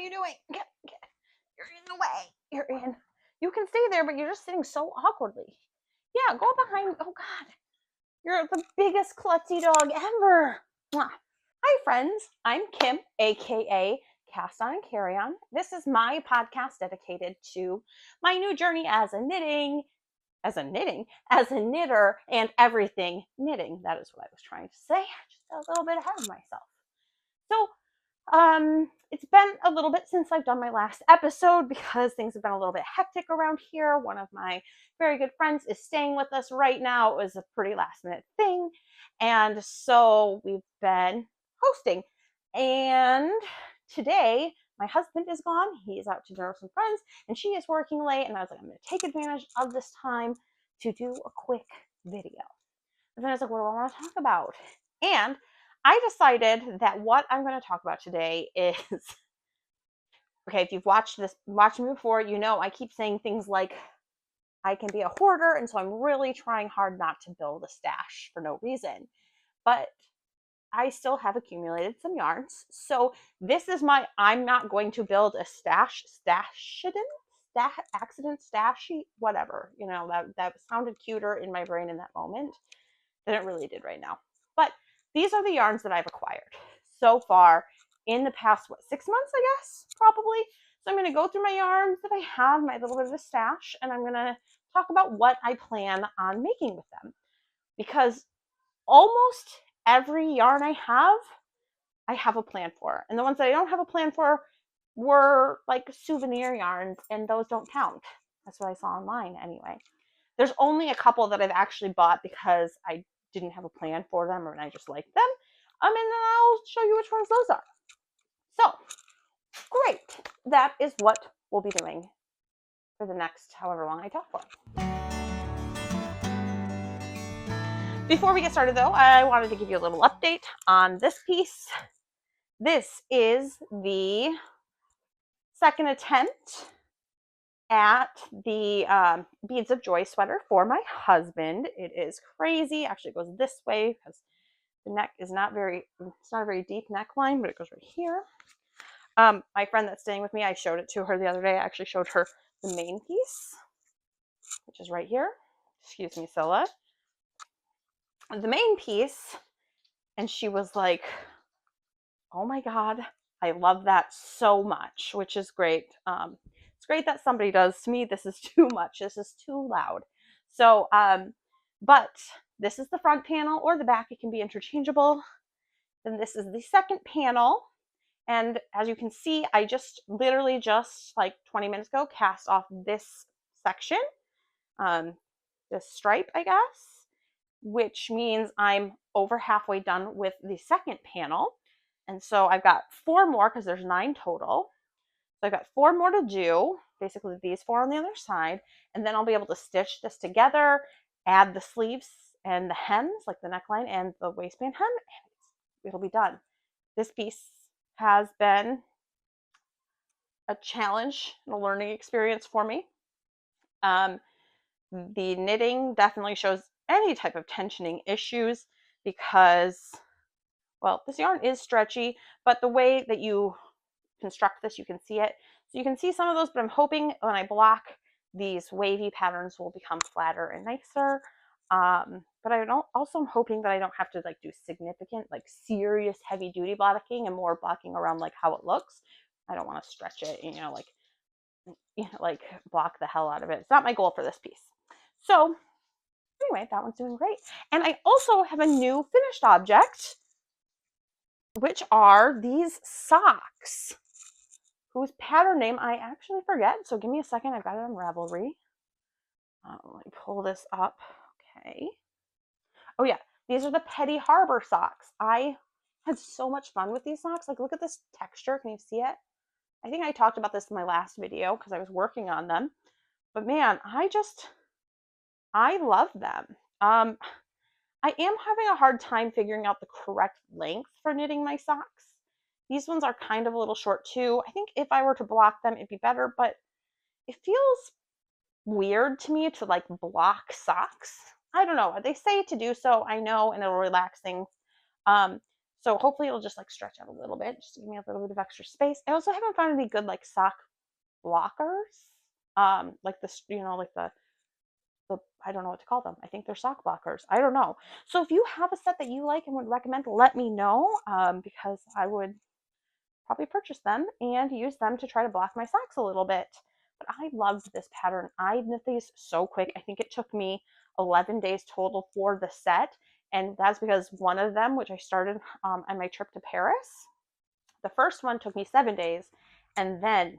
you doing? Get. You're in the way. You can stay there, but you're just sitting so awkwardly. Yeah, go behind. Oh, God. You're the biggest klutzy dog ever. Mwah. Hi, friends. I'm Kim, aka Cast On and Carry On. This is my podcast dedicated to my new journey as a knitter, and everything knitting. That is what I was trying to say. Just a little bit ahead of myself. So, it's been a little bit since I've done my last episode because things have been a little bit hectic around here. One of my very good friends is staying with us right now. It was a pretty last minute thing. And so we've been hosting. And today my husband is gone. He's out to dinner with some friends and she is working late. And I was like, I'm going to take advantage of this time to do a quick video. And then I was like, what do I want to talk about? And I decided that what I'm going to talk about today is, okay, if you've watched me before, you know I keep saying things like, I can be a hoarder, and so I'm really trying hard not to build a stash for no reason. But I still have accumulated some yarns. So this is I'm not going to build a stashy, whatever. You know, that sounded cuter in my brain in that moment than it really did right now. But these are the yarns that I've acquired so far in the past, 6 months, I guess, probably. So I'm going to go through my yarns that I have, my little bit of a stash, and I'm going to talk about what I plan on making with them. Because almost every yarn I have a plan for. And the ones that I don't have a plan for were like souvenir yarns, and those don't count. That's what I saw online anyway. There's only a couple that I've actually bought because I didn't have a plan for them and I just like them. And then I'll show you which ones those are. So, great. That is what we'll be doing for the next however long I talk for. Before we get started though, I wanted to give you a little update on this piece. This is the second attempt at the Beads of Joy sweater for my husband. It is crazy. Actually, it goes this way because the neck is it's not a very deep neckline, but it goes right here. My friend that's staying with me, I showed it to her the other day. I actually showed her the main piece, which is right here. Excuse me, Scylla. The main piece, and she was like, oh my God, I love that so much, which is great. It's great that somebody does. To me, this is too much. This is too loud. So, but this is the front panel or the back. It can be interchangeable. Then this is the second panel. And as you can see, I literally just like 20 minutes ago cast off this section, this stripe, I guess, which means I'm over halfway done with the second panel. And so I've got 4 more because there's 9 total. So I've got 4 more to do, basically these 4 on the other side, and then I'll be able to stitch this together, add the sleeves and the hems, like the neckline and the waistband hem, and it'll be done. This piece has been a challenge and a learning experience for me. The knitting definitely shows any type of tensioning issues because, well, this yarn is stretchy, but the way that you construct this, you can see it. So you can see some of those, but I'm hoping when I block, these wavy patterns will become flatter and nicer. But I'm hoping that I don't have to like do significant, like serious heavy duty blocking and more blocking around like how it looks. I don't want to stretch it, like block the hell out of it. It's not my goal for this piece. So anyway, that one's doing great. And I also have a new finished object, which are these socks, whose pattern name I actually forget. So give me a second. I've got it on Ravelry. Let me pull this up. Okay. Oh yeah, these are the Petty Harbor socks. I had so much fun with these socks. Like, look at this texture. Can you see it? I think I talked about this in my last video because I was working on them. But man, I love them. I am having a hard time figuring out the correct length for knitting my socks. These ones are kind of a little short too. I think if I were to block them, it'd be better, but it feels weird to me to like block socks. I don't know. They say to do so, I know, and it'll relax things. So hopefully it'll just like stretch out a little bit, just to give me a little bit of extra space. I also haven't found any good like sock blockers. Like this, like the I don't know what to call them. I think they're sock blockers. I don't know. So if you have a set that you like and would recommend, let me know, because I would probably purchase them and use them to try to block my socks a little bit. But I loved this pattern. I knit these so quick. I think it took me 11 days total for the set. And that's because one of them, which I started on my trip to Paris, the first one took me 7 days. And then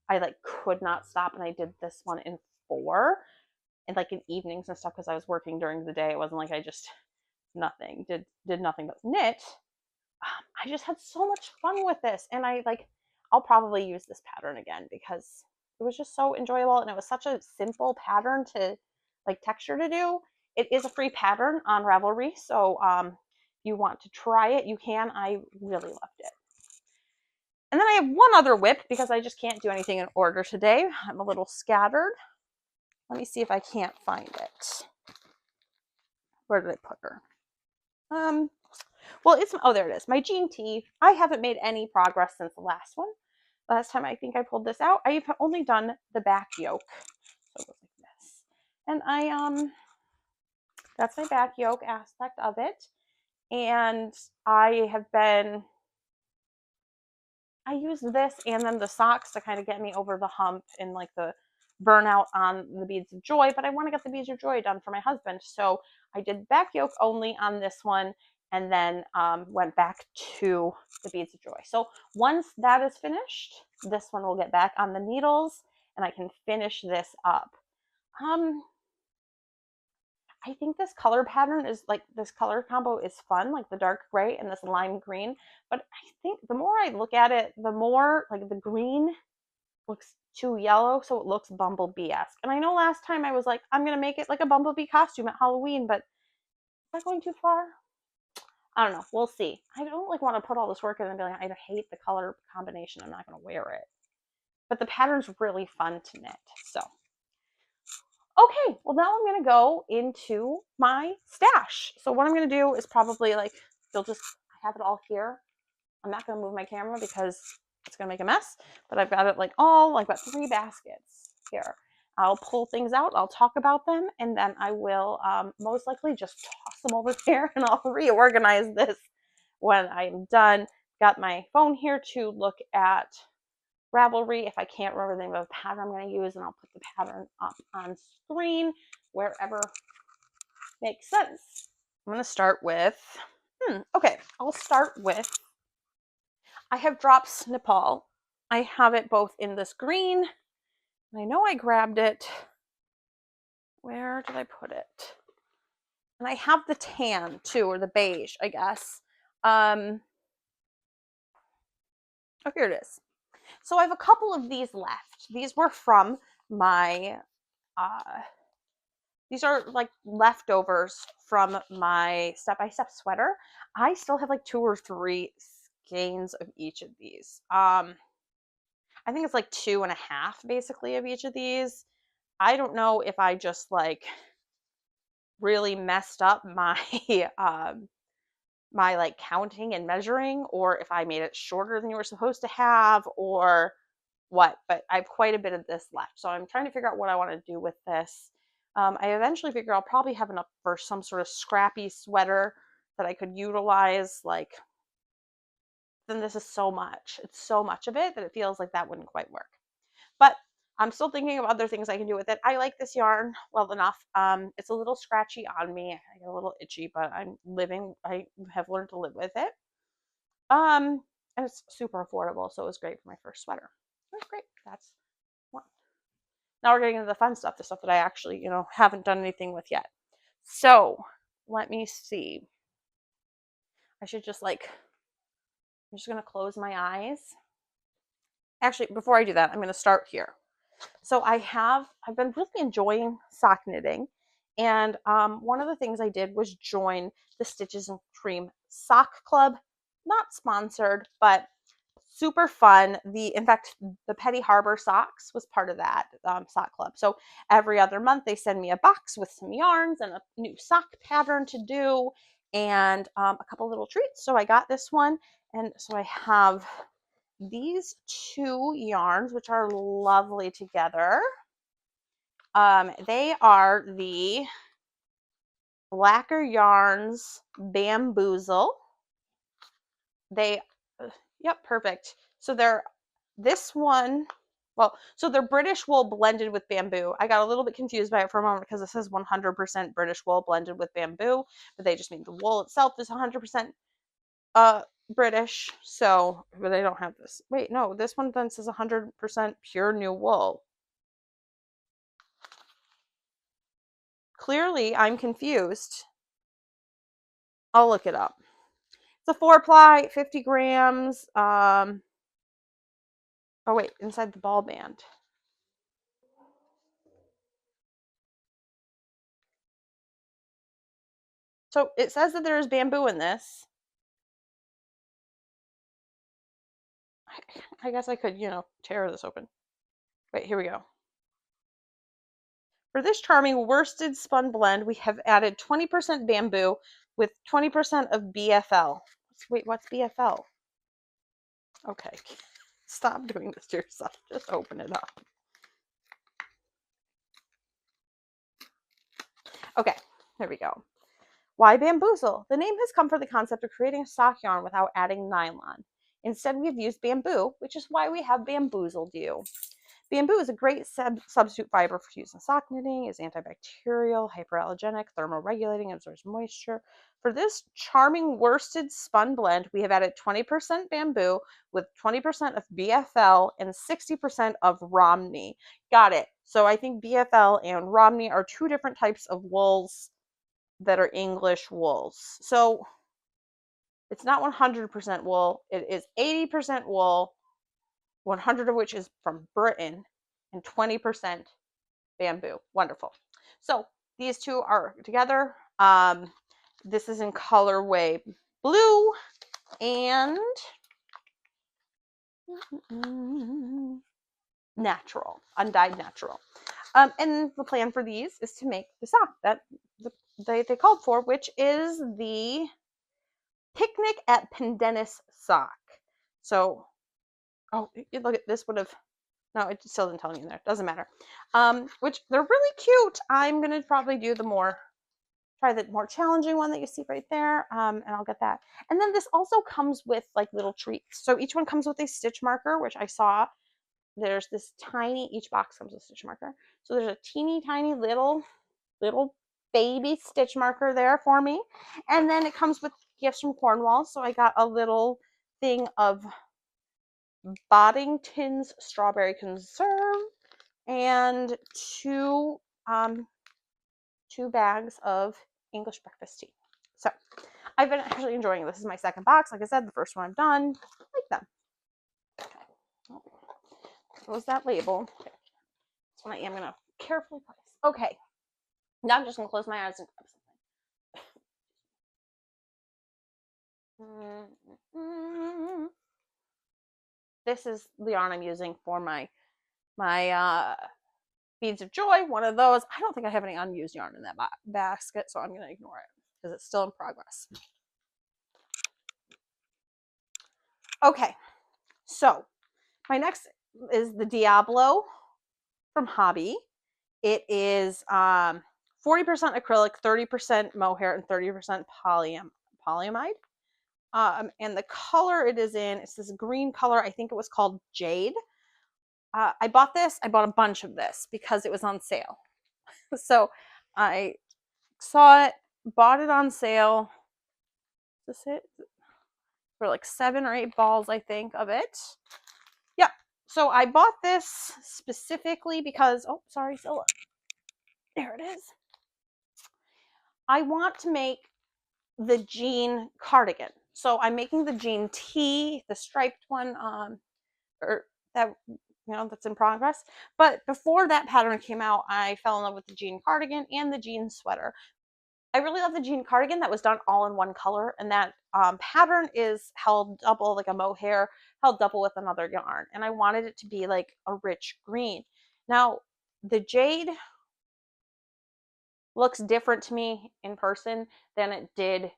I like could not stop. And I did this one in 4, and like in evenings and stuff, because I was working during the day. It wasn't like I just did nothing but knit. I just had so much fun with this, and I'll probably use this pattern again because it was just so enjoyable, and it was such a simple pattern to like texture to do. It is a free pattern on Ravelry, so if you want to try it, you can. I really loved it. And then I have one other whip because I just can't do anything in order today. I'm a little scattered. Let me see if I can't find it. Where did I put her? Well, there it is. My jean tee. I haven't made any progress since the last one. Last time I think I pulled this out, I've only done the back yoke. So it goes like this. And that's my back yoke aspect of it. And I use this and then the socks to kind of get me over the hump and like the burnout on the beads of joy, but I want to get the beads of joy done for my husband. So I did back yoke only on this one, and then went back to the beads of joy. So once that is finished, this one will get back on the needles and I can finish this up. I think this color pattern is like, this color combo is fun, like the dark gray and this lime green. But I think the more I look at it, the more like the green looks too yellow, so it looks bumblebee-esque. And I know last time I was like, I'm gonna make it like a bumblebee costume at Halloween, but is that going too far? I don't know. We'll see. I don't like want to put all this work in and be like, I hate the color combination. I'm not gonna wear it. But the pattern's really fun to knit. So okay, well now I'm gonna go into my stash. So what I'm gonna do is probably like, I have it all here. I'm not gonna move my camera because it's gonna make a mess, but I've got it like I've got 3 baskets here. I'll pull things out, I'll talk about them, and then I will most likely just toss them over there and I'll reorganize this when I'm done. Got my phone here to look at Ravelry if I can't remember the name of the pattern I'm going to use, and I'll put the pattern up on screen wherever makes sense. I'm going to start with, okay, I'll start with, I have Drops Nepal. I have it both in this green, and I know I grabbed it. Where did I put it? And I have the tan too, or the beige, I guess. Oh, here it is. So I have a couple of these left. These were from my, these are like leftovers from my step-by-step sweater. I still have like 2 or 3 skeins of each of these. I think it's like 2.5 basically of each of these. I don't know if I just like really messed up my my like counting and measuring, or if I made it shorter than you were supposed to have, or what, but I have quite a bit of this left. So I'm trying to figure out what I want to do with this. I eventually figure I'll probably have enough for some sort of scrappy sweater that I could utilize. Like, then this is so much. It's so much of it that it feels like that wouldn't quite work. But I'm still thinking of other things I can do with it. I like this yarn well enough. It's a little scratchy on me. I get a little itchy, but I have learned to live with it. And it's super affordable, so it was great for my first sweater. It was great. That's one. Now we're getting into the fun stuff, the stuff that I actually, haven't done anything with yet. So let me see. I should just I'm just going to close my eyes. Actually, before I do that, I'm going to start here. So I've been really enjoying sock knitting. And one of the things I did was join the Stitches and Cream Sock Club. Not sponsored, but super fun. In fact, the Petty Harbor socks was part of that sock club. So every other month they send me a box with some yarns and a new sock pattern to do. and a couple little treats. So I got this one, and so I have these two yarns, which are lovely together. They are the Blacker Yarns Bamboozle. They, yep, perfect. So they're this one, well, so they're British wool blended with bamboo. I got a little bit confused by it for a moment because it says 100% British wool blended with bamboo, but they just mean the wool itself is 100% British. So, but they don't have this. Wait, no, this one then says 100% pure new wool. Clearly, I'm confused. I'll look it up. It's a 4-ply, 50 grams. Oh wait, inside the ball band. So it says that there's bamboo in this. I guess I could, tear this open. Wait, here we go. For this charming worsted spun blend, we have added 20% bamboo with 20% of BFL. Wait, what's BFL? Okay, stop doing this to yourself. Just open it up. Okay, there we go. Why bamboozle? The name has come from the concept of creating a sock yarn without adding nylon. Instead, we have used bamboo, which is why we have bamboozled you. Bamboo is a great substitute fiber for use in sock knitting, is antibacterial, hyperallergenic, thermoregulating, absorbs moisture. For this charming worsted spun blend, we have added 20% bamboo with 20% of BFL and 60% of Romney. Got it. So I think BFL and Romney are two different types of wools that are English wools. So it's not 100% wool. It is 80% wool, 100 of which is from Britain, and 20% bamboo. Wonderful. So these two are together. This is in colorway blue and natural, undyed natural. And the plan for these is to make the sock that they called for, which is the Picnic at Pendennis sock. So, oh, look at this would have, no, it still didn't tell me in there. Doesn't matter. Which they're really cute. I'm going to probably do try the more challenging one that you see right there. And I'll get that. And then this also comes with like little treats. So each one comes with a stitch marker, which I saw. There's this tiny, each box comes with a stitch marker. So there's a teeny tiny little baby stitch marker there for me. And then it comes with gifts from Cornwall. So I got a little thing of Boddington's strawberry conserve and two bags of English breakfast tea. So I've been actually enjoying this. This is my second box. Like I said, the first one I've done. I like them. Okay. Close that label. Okay. This one I am going to carefully place. Okay. Now I'm just going to close my eyes and grab something. This is the yarn I'm using for my Beads of Joy, one of those. I don't think I have any unused yarn in that basket, so I'm going to ignore it because it's still in progress. Okay, so my next is the Diablo from Hobby. It is 40% acrylic, 30% mohair, and 30% polyamide. And the color it is in, it's this green color. I think it was called Jade. I bought a bunch of this because it was on sale. So I saw it, bought it on sale. Is this it? For like 7 or 8 balls, I think, of it. Yeah. So I bought this specifically because, oh, sorry, Zilla. There it is. I want to make the jean cardigan. So I'm making the jean tee, the striped one, or that, that's in progress. But before that pattern came out, I fell in love with the jean cardigan and the jean sweater. I really love the jean cardigan that was done all in one color, and that pattern is held double, like a mohair, held double with another yarn. And I wanted it to be like a rich green. Now, the jade looks different to me in person than it did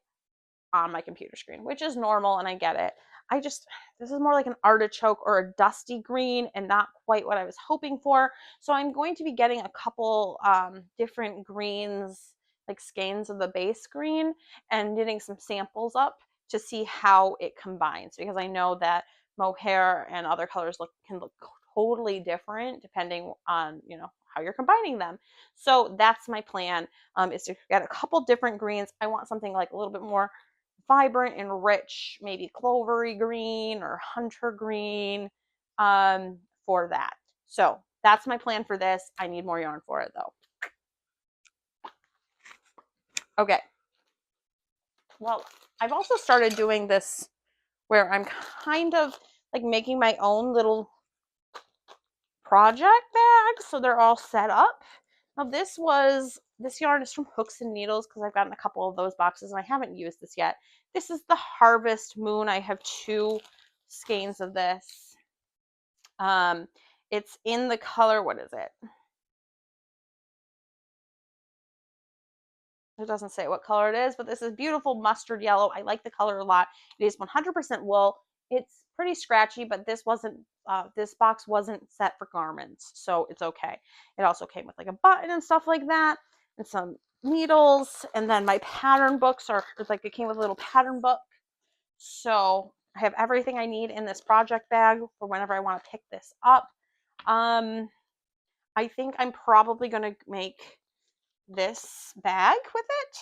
on my computer screen, which is normal and I get it. This is more like an artichoke or a dusty green and not quite what I was hoping for. So I'm going to be getting a couple different greens, like skeins of the base green, and knitting some samples up to see how it combines, because I know that mohair and other colors can look totally different depending on, how you're combining them. So that's my plan, is to get a couple different greens. I want something like a little bit more vibrant and rich, maybe clovery green or hunter green, for that. So that's my plan for this. I need more yarn for it though. Okay. Well, I've also started doing this where I'm kind of like making my own little project bags, so they're all set up. Now this yarn is from Hooks and Needles, because I've gotten a couple of those boxes and I haven't used this yet. This is the Harvest Moon. I have 2 skeins of this. It's in the color, what is it? It doesn't say what color it is, but this is beautiful mustard yellow. I like the color a lot. It is 100% wool. It's pretty scratchy, but this box wasn't set for garments, so it's okay. It also came with like a button and stuff like that, and some needles, and then my pattern books it came with a little pattern book. So I have everything I need in this project bag for whenever I want to pick this up. I think I'm probably going to make this bag with it.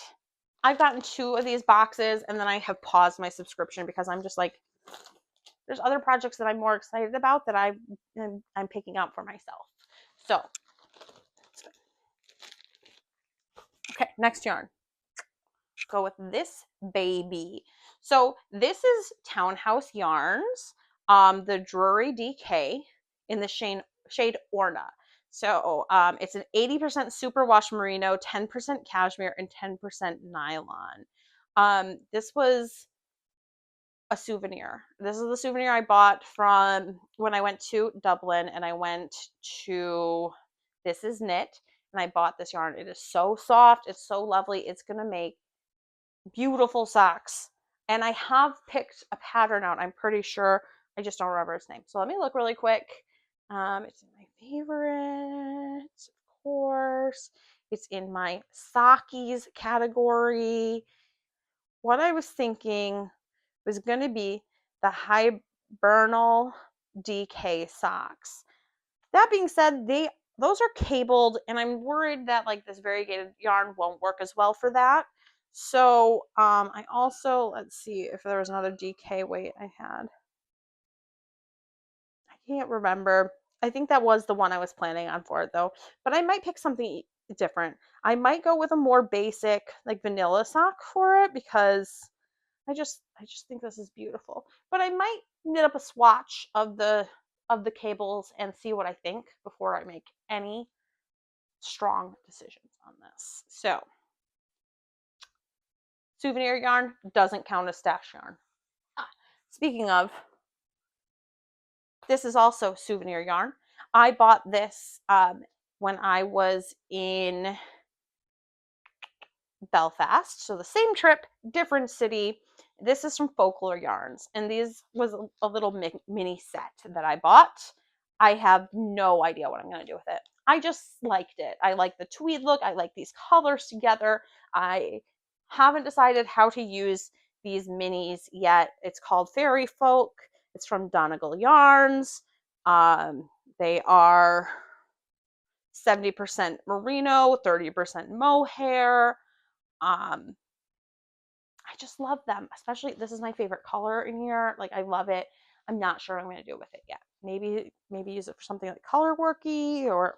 I've gotten 2 of these boxes, and then I have paused my subscription because I'm just like, there's other projects that I'm more excited about that I'm picking up for myself. So, okay, next yarn. Go with this baby. So this is Townhouse Yarns, the Drury DK in the shade Orna. So it's an 80% superwash merino, 10% cashmere, and 10% nylon. This was a souvenir. This is the souvenir I bought from when I went to Dublin, and I went to This Is Knit, and I bought this yarn. It is so soft. It's so lovely. It's going to make beautiful socks. And I have picked a pattern out. I'm pretty sure. I just don't remember its name. So let me look really quick. It's in my favorites, of course. It's in my sockies category. What I was thinking was going to be the Hibernal DK socks. That being said, those are cabled, and I'm worried that like this variegated yarn won't work as well for that. So I also, let's see if there was another DK weight I had. I can't remember. I think that was the one I was planning on for it though. But I might pick something different. I might go with a more basic like vanilla sock for it, because I just think this is beautiful. But I might knit up a swatch of the cables and see what I think before I make any strong decisions on this. So souvenir yarn doesn't count as stash yarn. Speaking of, this is also souvenir yarn. I bought this when I was in Belfast. So the same trip, different city. This is from Folklore Yarns, and this was a little mini set that I bought. I have no idea what I'm going to do with it. I just liked it. I like the tweed look. I like these colors together. I haven't decided how to use these minis yet. It's called Fairy Folk. It's from Donegal Yarns. They are 70% merino, 30% mohair. I just love them, especially this is my favorite color in here. Like I love it. I'm not sure what I'm going to do with it yet. Maybe use it for something like color worky, or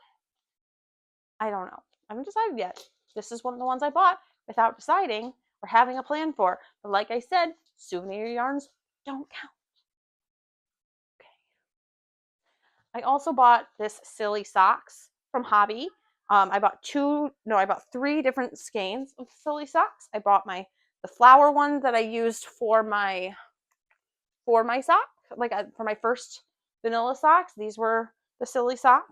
I don't know. I haven't decided yet. This is one of the ones I bought without deciding or having a plan for. But like I said, souvenir yarns don't count. Okay. I also bought this silly socks from Hobby. I bought 3 different skeins of silly socks. I bought the flower one that I used for my sock, like for my first vanilla socks. These were the silly sock.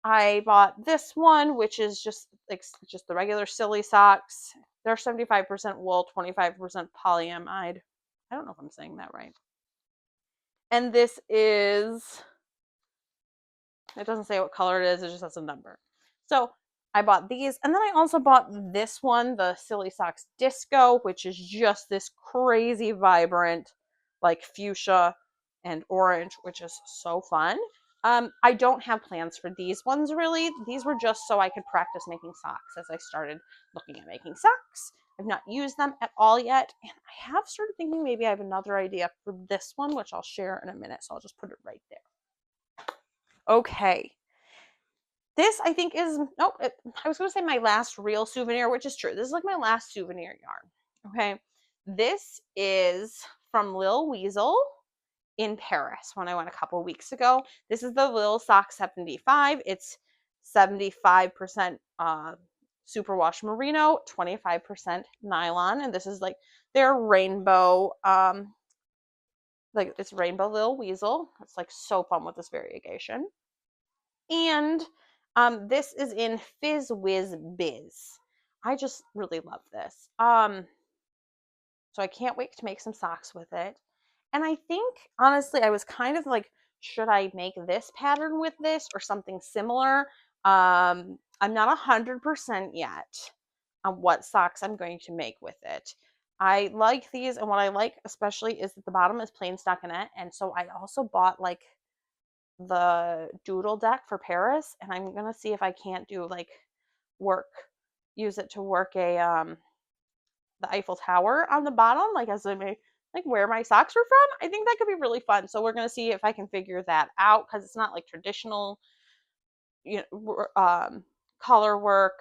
I bought this one, which is just the regular silly socks. They're 75% wool, 25% polyamide. I don't know if I'm saying that right. And this is, it doesn't say what color it is, it just has a number. So I bought these, and then I also bought this one, the Silly Socks Disco, which is just this crazy vibrant, like fuchsia and orange, which is so fun. I don't have plans for these ones really. These were just so I could practice making socks as I started looking at making socks. I've not used them at all yet, and I have started thinking maybe I have another idea for this one, which I'll share in a minute, so I'll just put it right there. Okay. This I think is, I was going to say my last real souvenir, which is true. This is like my last souvenir yarn. Okay. This is from Lil Weasel in Paris when I went a couple weeks ago. This is the Lil Sock 75. It's 75% superwash merino, 25% nylon, and this is like their rainbow, like it's rainbow Lil Weasel. It's like so fun with this variegation. And this is in Fizz Whiz Biz. I just really love this. So I can't wait to make some socks with it. And I think, honestly, I was kind of like, should I make this pattern with this or something similar? I'm not 100% yet on what socks I'm going to make with it. I like these, and what I like especially is that the bottom is plain stockinette, and so I also bought like the doodle deck for Paris, and I'm gonna see if I can't do like use it to work a the Eiffel Tower on the bottom, like as I make like where my socks were from. I think that could be really fun. So we're gonna see if I can figure that out because it's not like traditional, color work,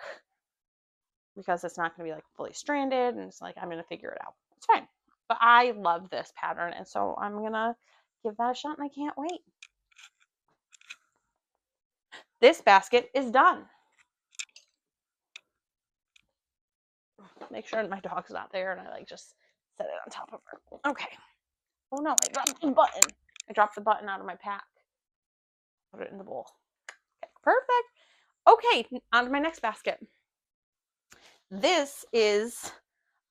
because it's not gonna be like fully stranded, and it's like I'm gonna figure it out. It's fine, but I love this pattern, and so I'm gonna give that a shot, and I can't wait. This basket is done. Make sure my dog's not there, and I like just set it on top of her. Okay. Oh no, I dropped the button. I dropped the button out of my pack. Put it in the bowl. Okay, perfect. Okay, on to my next basket. This is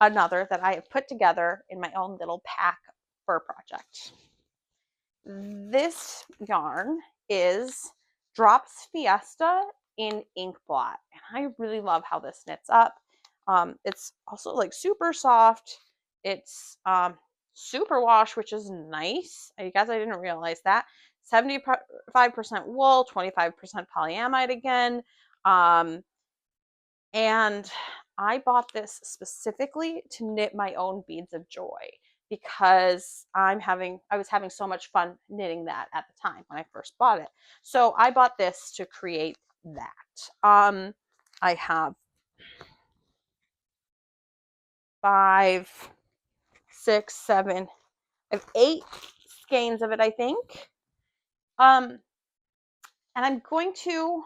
another that I have put together in my own little pack fur project. This yarn is Drops Fiesta in Ink Blot, and I really love how this knits up. It's also like super soft. It's super wash, which is nice. I guess I didn't realize that. 75% wool, 25% polyamide again. And I bought this specifically to knit my own beads of joy because I was having so much fun knitting that at the time when I first bought it. So I bought this to create that. I have 5, 6, 7, I have 8 skeins of it, I think. And I'm going to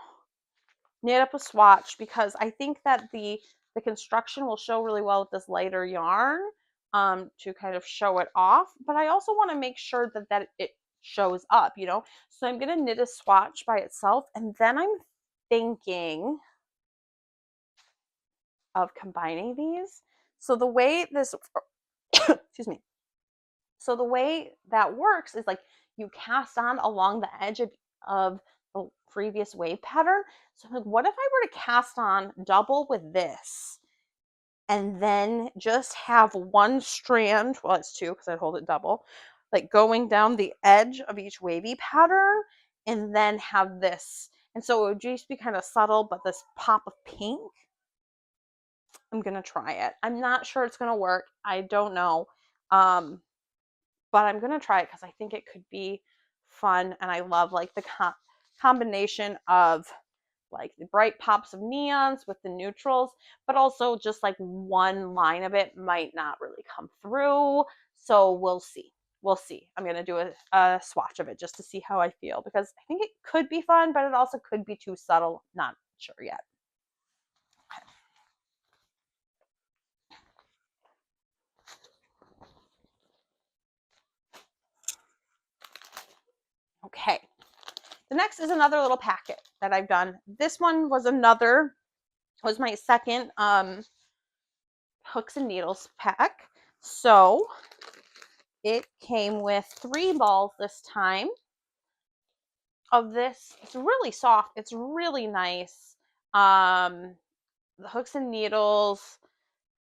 knit up a swatch because I think that the construction will show really well with this lighter yarn, to kind of show it off. But I also want to make sure that it shows up, So I'm going to knit a swatch by itself, and then I'm thinking of combining these. So the way this, excuse me. So the way that works is like you cast on along the edge of the previous wave pattern. So like, what if I were to cast on double with this and then just have one strand, well, it's 2 because I hold it double, like going down the edge of each wavy pattern, and then have this. And so it would just be kind of subtle, but this pop of pink. I'm going to try it. I'm not sure it's going to work. I don't know. But I'm going to try it because I think it could be fun. And I love like the combination of like the bright pops of neons with the neutrals, but also just like one line of it might not really come through. So we'll see. We'll see. I'm going to do a swatch of it just to see how I feel, because I think it could be fun, but it also could be too subtle. Not sure yet. Okay. The next is another little packet that I've done. This one was my second hooks and needles pack. So it came with 3 balls this time of this. It's really soft. It's really nice. The hooks and needles.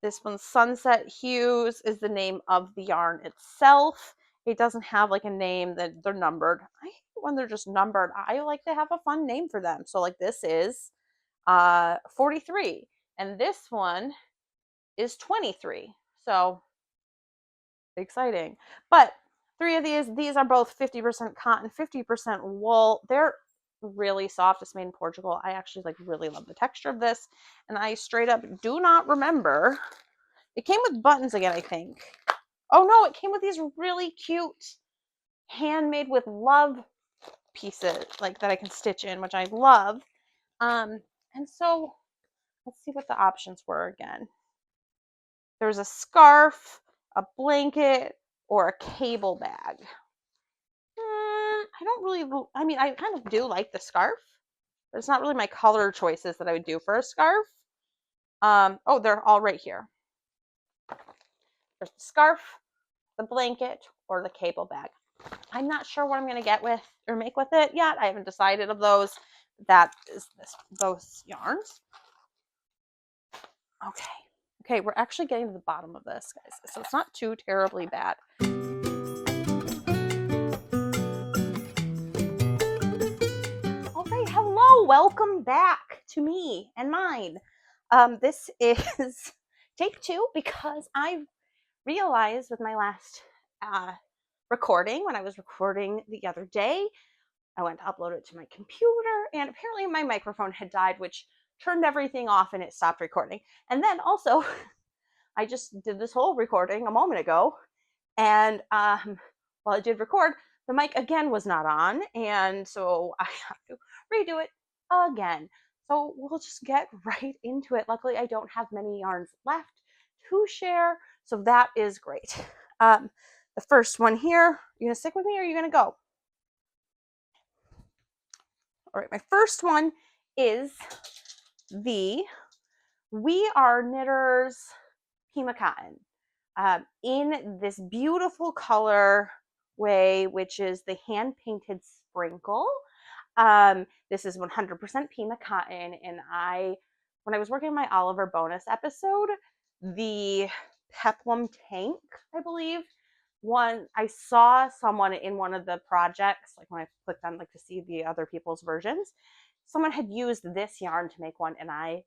This one's Sunset Hues is the name of the yarn itself. It doesn't have like a name that they're numbered. I hate when they're just numbered. I like to have a fun name for them. So like this is 43 and this one is 23. So exciting. But 3 of these are both 50% cotton, 50% wool. They're really soft. It's made in Portugal. I actually like really love the texture of this. And I straight up do not remember. It came with buttons again, I think. Oh no, it came with these really cute handmade with love pieces like that I can stitch in, which I love. And so let's see what the options were again. There's a scarf, a blanket, or a cable bag. I don't really, I mean, I kind of do like the scarf, but it's not really my color choices that I would do for a scarf. Oh, they're all right here. There's the scarf, the blanket, or the cable bag. I'm not sure what I'm going to get with or make with it yet. I haven't decided of those. That is those yarns. Okay, we're actually getting to the bottom of this, guys. So it's not too terribly bad. All right, hello, welcome back to me and mine. This is take 2 because I realized with my last recording, when I was recording the other day, I went to upload it to my computer and apparently my microphone had died, which turned everything off and it stopped recording. And then also, I just did this whole recording a moment ago and while I did record, the mic again was not on. And so I have to redo it again. So we'll just get right into it. Luckily, I don't have many yarns left to share. So that is great. The first one here, you gonna stick with me or are you gonna go? All right, my first one is the We Are Knitters Pima Cotton in this beautiful color way, which is the hand painted sprinkle. This is 100% Pima Cotton, and when I was working on my Oliver bonus episode, the peplum tank, I believe, I saw someone in one of the projects, like when I clicked on like to see the other people's versions, someone had used this yarn to make one and I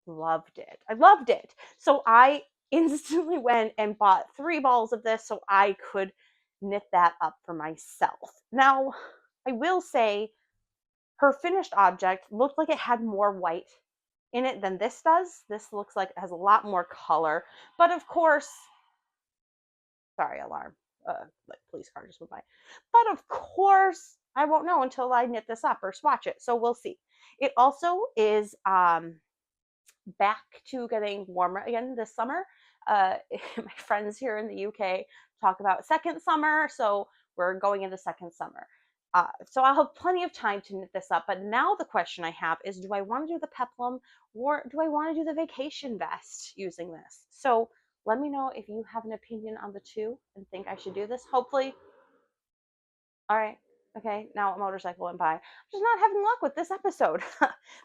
loved it. I loved it. So I instantly went and bought 3 balls of this so I could knit that up for myself. Now, I will say her finished object looked like it had more white in it than this does. This looks like it has a lot more color, but of course, sorry, alarm. Like police car just went by. But of course, I won't know until I knit this up or swatch it. So we'll see. It also is back to getting warmer again this summer. My friends here in the UK talk about second summer, so we're going into second summer. So I'll have plenty of time to knit this up. But now the question I have is, do I want to do the peplum or do I want to do the vacation vest using this? So let me know if you have an opinion on the two and think I should do this. Hopefully. All right. Okay. Now a motorcycle went by. I'm just not having luck with this episode.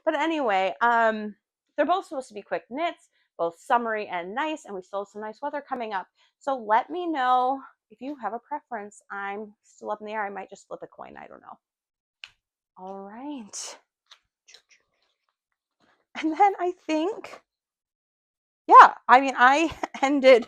But anyway, they're both supposed to be quick knits, both summery and nice, and we still have some nice weather coming up. So let me know if you have a preference. I'm still up in the air. I might just flip a coin. I don't know. All right. And then I think, yeah, I mean, I ended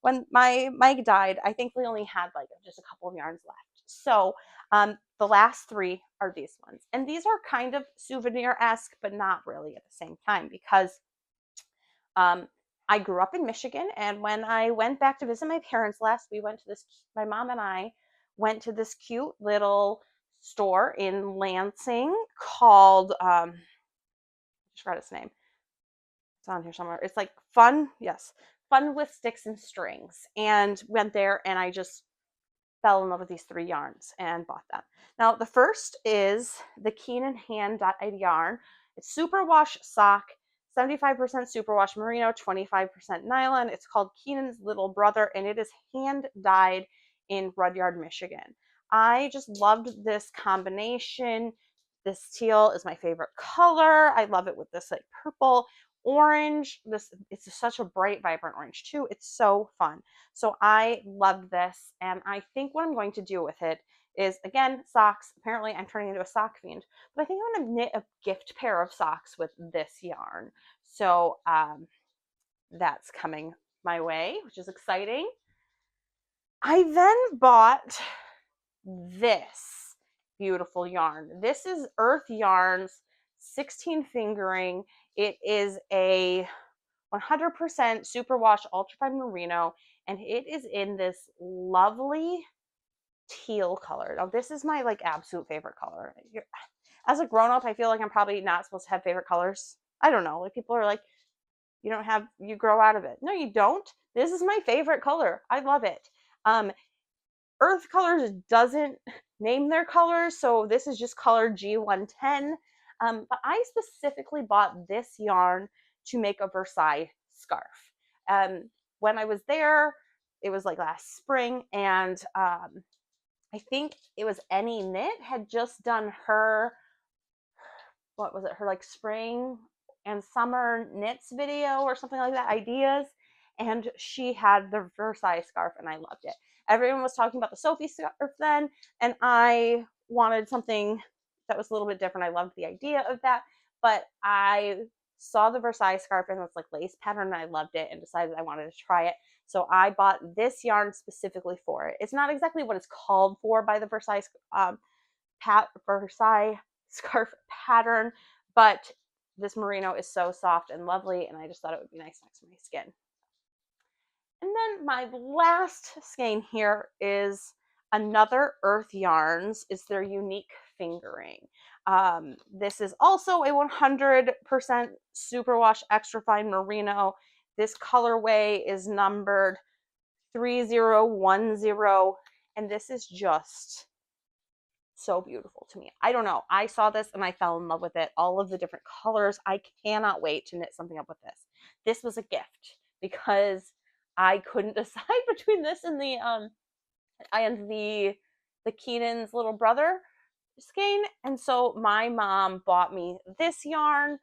when my mic died. I think we only had like just a couple of yarns left. So the last 3 are these ones. And these are kind of souvenir-esque, but not really at the same time because I grew up in Michigan. And when I went back to visit my parents last, my mom and I went to this cute little store in Lansing called, I just forgot its name. It's on here somewhere. It's like Fun with Sticks and Strings. And went there and I just fell in love with these 3 yarns and bought them. Now, the first is the Keen in Hand yarn. It's superwash sock, 75% superwash merino, 25% nylon. It's called Keenan's Little Brother, and it is hand dyed in Rudyard, Michigan. I just loved this combination. This teal is my favorite color. I love it with this like purple, orange. It's such a bright, vibrant orange too. It's so fun. So I love this, and I think what I'm going to do with it is, again, socks. Apparently I'm turning into a sock fiend, but I think I'm going to knit a gift pair of socks with this yarn. So that's coming my way, which is exciting. I then bought this beautiful yarn. This is Earth Yarns 16 fingering. It is a 100% superwash ultrafine merino, and it is in this lovely teal color. Now this is my like absolute favorite color. As a grown-up, I feel like I'm probably not supposed to have favorite colors. I don't know. Like people are like, you grow out of it. No, you don't. This is my favorite color. I love it. Earth Colors doesn't name their colors, so this is just color G110. But I specifically bought this yarn to make a Versailles scarf. When I was there, it was like last spring, and I think it was Any Knit had just done her, what was it, her like spring and summer knits video or something like that, ideas. And she had the Versailles scarf, and I loved it. Everyone was talking about the Sophie scarf then, and I wanted something that was a little bit different. I loved the idea of that, but I saw the Versailles scarf and it's like lace pattern, and I loved it and decided I wanted to try it. So I bought this yarn specifically for it. It's not exactly what it's called for by the Versailles Versailles scarf pattern, but this merino is so soft and lovely, and I just thought it would be nice next to my skin. And then my last skein here is another Earth Yarns. It's their unique fingering. This is also a 100% superwash extra fine merino. This colorway is numbered 3010, and this is just so beautiful to me. I don't know. I saw this and I fell in love with it. All of the different colors. I cannot wait to knit something up with this. This was a gift because I couldn't decide between this and the Keenan's Little Brother skein, and so my mom bought me this yarn,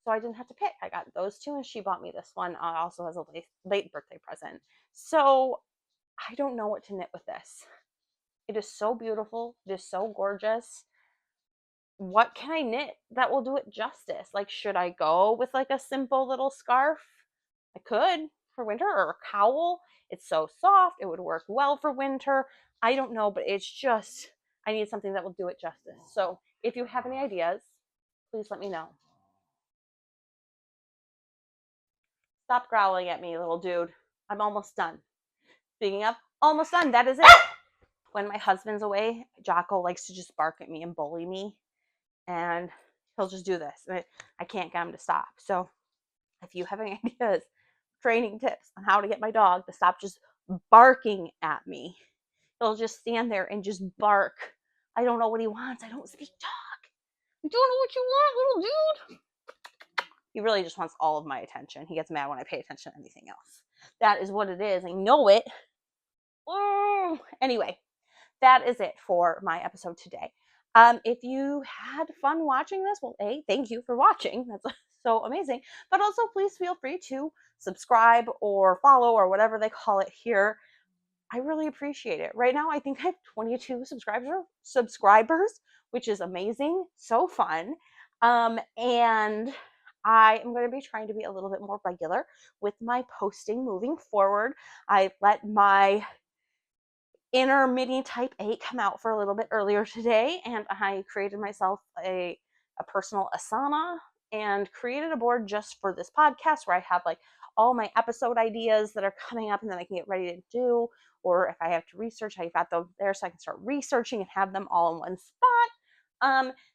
so I didn't have to pick. I got those two, and she bought me this one also as a late birthday present. So I don't know what to knit with this. It is so beautiful. It is so gorgeous. What can I knit that will do it justice? Like, should I go with like a simple little scarf? I could for winter, or a cowl. It's so soft. It would work well for winter. I don't know, but it's just, I need something that will do it justice. So if you have any ideas, please let me know. Stop growling at me, little dude. I'm almost done. Speaking of almost done, that is it. When my husband's away, Jocko likes to just bark at me and bully me, and he'll just do this. I can't get him to stop. So if you have any ideas, training tips on how to get my dog to stop just barking at me, he'll just stand there and just bark. I don't know what he wants. I don't speak dog. I don't know what you want, little dude. He really just wants all of my attention. He gets mad when I pay attention to anything else. That is what it is. I know it. Oh. Anyway, that is it for my episode today. If you had fun watching this, well, thank you for watching. That's so amazing. But also, please feel free to subscribe or follow or whatever they call it here. I really appreciate it. Right now, I think I have 22 subscribers, which is amazing. So fun. And I am going to be trying to be a little bit more regular with my posting moving forward. I let my inner mini type 8 come out for a little bit earlier today, and I created myself a personal Asana and created a board just for this podcast where I have like all my episode ideas that are coming up and then I can get ready to do, or if I have to research, I've got those there so I can start researching and have them all in one spot.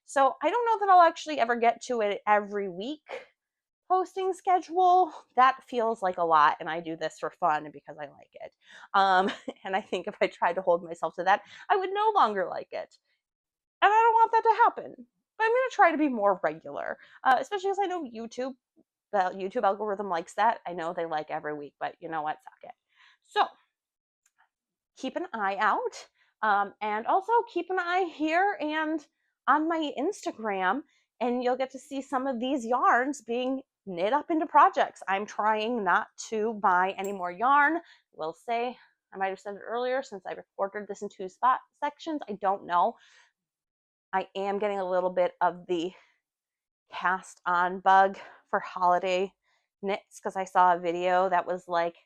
So I don't know that I'll actually ever get to it every week posting schedule. That feels like a lot, and I do this for fun and because I like it. And I think if I tried to hold myself to that, I would no longer like it. And I don't want that to happen. But I'm going to try to be more regular, especially as I know YouTube the YouTube algorithm likes that. I know they like every week, but you know what? Suck it. So keep an eye out. And also keep an eye here and on my Instagram, and you'll get to see some of these yarns being knit up into projects. I'm trying not to buy any more yarn. I will say, I might have said it earlier, since I recorded this in two sections, I don't know. I am getting a little bit of the cast on bug for holiday knits, because I saw a video that was like,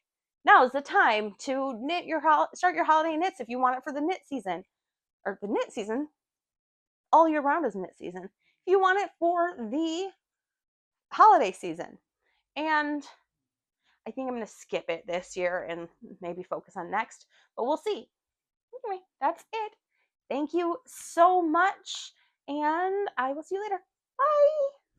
now is the time to knit your start your holiday knits if you want it for the knit season, or the knit season. All year round is knit season. If you want it for the holiday season, and I think I'm going to skip it this year and maybe focus on next, but we'll see. Anyway, that's it. Thank you so much, and I will see you later. Bye.